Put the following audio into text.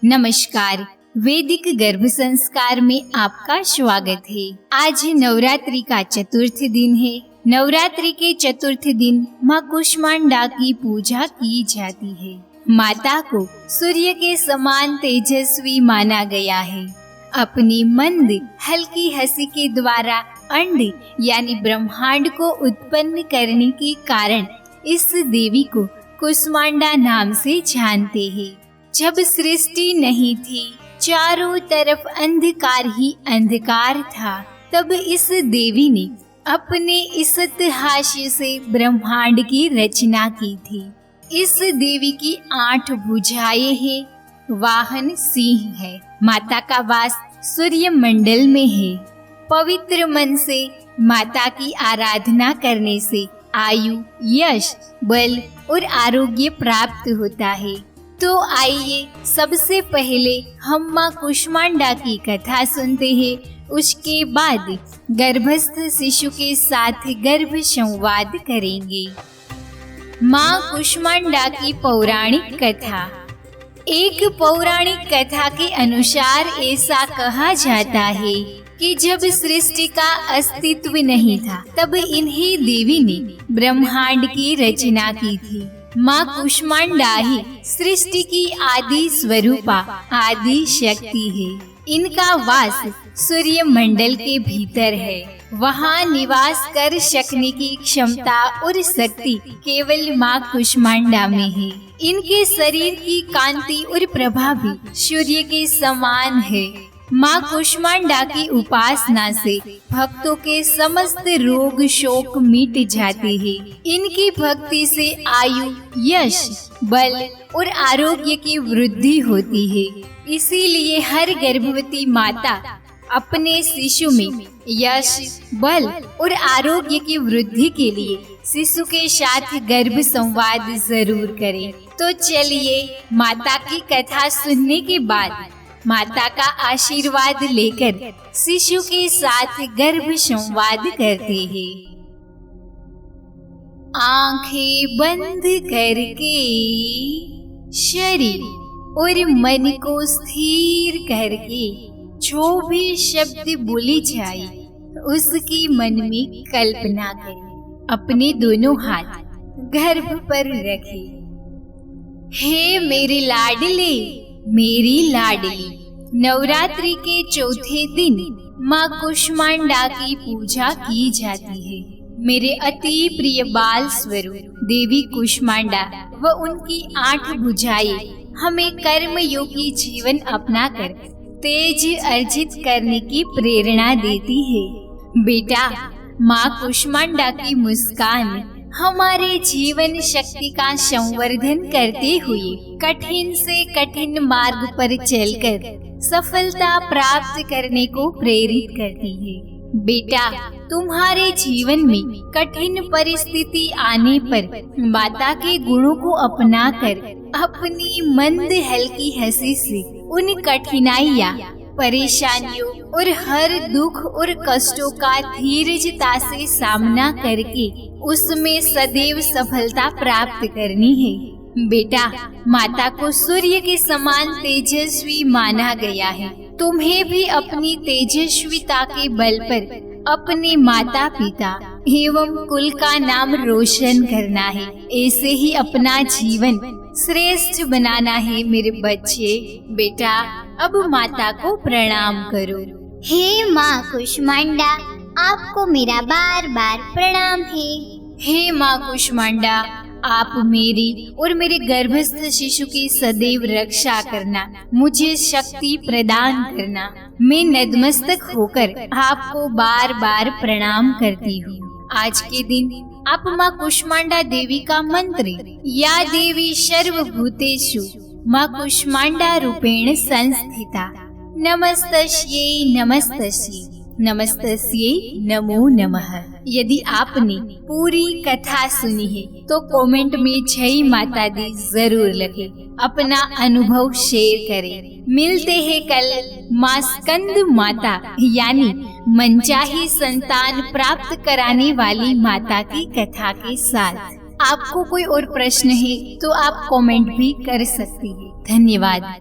नमस्कार। वैदिक गर्भ संस्कार में आपका स्वागत है। आज नवरात्रि का चतुर्थ दिन है। नवरात्रि के चतुर्थ दिन माँ कुष्मांडा की पूजा की जाती है। माता को सूर्य के समान तेजस्वी माना गया है। अपनी मंद हल्की हंसी के द्वारा अंड यानी ब्रह्मांड को उत्पन्न करने के कारण इस देवी को कुष्मांडा नाम से जानते हैं। जब सृष्टि नहीं थी, चारों तरफ अंधकार ही अंधकार था, तब इस देवी ने अपने इस हास्य से ब्रह्मांड की रचना की थी। इस देवी की 8 भुजाएं हैं। वाहन सिंह है। माता का वास सूर्य मंडल में है। पवित्र मन से माता की आराधना करने से आयु, यश, बल और आरोग्य प्राप्त होता है। तो आइए सबसे पहले हम माँ कुष्मांडा की कथा सुनते हैं। उसके बाद गर्भस्थ शिशु के साथ गर्भ संवाद करेंगे। माँ कुष्मांडा की पौराणिक कथा। एक पौराणिक कथा के अनुसार ऐसा कहा जाता है कि जब सृष्टि का अस्तित्व नहीं था, तब इन्हीं देवी ने ब्रह्मांड की रचना की थी। माँ कुष्मांडा ही सृष्टि की आदि स्वरूपा, आदि शक्ति है। इनका वास सूर्य मंडल के भीतर है। वहाँ निवास कर सकने की क्षमता और शक्ति केवल माँ कुष्मांडा में है। इनके शरीर की कांति और प्रभा भी सूर्य के समान है। माँ कुष्मांडा की उपासना से भक्तों के समस्त रोग शोक मिट जाते हैं। इनकी भक्ति से आयु, यश, बल और आरोग्य की वृद्धि होती है। इसीलिए हर गर्भवती माता अपने शिशु में यश, बल और आरोग्य की वृद्धि के लिए शिशु के साथ गर्भ संवाद जरूर करे। तो चलिए माता की कथा सुनने के बाद माता का आशीर्वाद लेकर शिशु के साथ गर्भ संवाद करते हैं। आंखें बंद करके शरीर और मन को स्थिर करके जो भी शब्द बोली जाए उसकी मन में कल्पना करें। अपने दोनों हाथ गर्भ पर रखें। हे मेरे लाडले, मेरी लाडली। नवरात्रि के चौथे दिन माँ कुष्मांडा की पूजा की जाती है। मेरे अति प्रिय बाल स्वरूप देवी कुष्मांडा व उनकी 8 भुजाएं हमें कर्म योगी जीवन अपनाकर तेज अर्जित करने की प्रेरणा देती है। बेटा, माँ कुष्मांडा की मुस्कान हमारे जीवन शक्ति का संवर्धन करते हुए कठिन से कठिन मार्ग पर चलकर सफलता प्राप्त करने को प्रेरित करती है। बेटा, तुम्हारे जीवन में कठिन परिस्थिति आने पर माता के गुणों को अपनाकर अपनी मंद हल्की हंसी से उन कठिनाइयाँ, परेशानियों और हर दुख और कष्टों का धीरजता से सामना करके उसमें सदैव सफलता प्राप्त करनी है। बेटा, माता को सूर्य के समान तेजस्वी माना गया है। तुम्हें भी अपनी तेजस्विता के बल पर अपने माता पिता एवं कुल का नाम रोशन करना है। ऐसे ही अपना जीवन श्रेष्ठ बनाना है मेरे बच्चे। बेटा, अब माता को प्रणाम करो। हे माँ कुष्मांडा, आपको मेरा बार बार प्रणाम है। हे माँ कुष्मांडा, आप मेरी और मेरे गर्भस्थ शिशु की सदैव रक्षा करना, मुझे शक्ति प्रदान करना। मैं नतमस्तक होकर आपको बार बार प्रणाम करती हूँ। आज के दिन आप माँ कुष्मांडा देवी का मंत्र या देवी सर्वभूतेषु माँ कुष्मांडा रूपेण संस्थिता नमस्तस्यै नमस्तस्यै नमस्तस्यै नमो नमः। यदि आपने पूरी कथा सुनी है तो कमेंट में जय माता दी जरूर लिखें। अपना अनुभव शेयर करें। मिलते हैं कल माँ स्कंद माता यानी मनचाही संतान प्राप्त कराने वाली माता की कथा के साथ। आपको कोई और प्रश्न है तो आप कमेंट भी कर सकती हैं। धन्यवाद।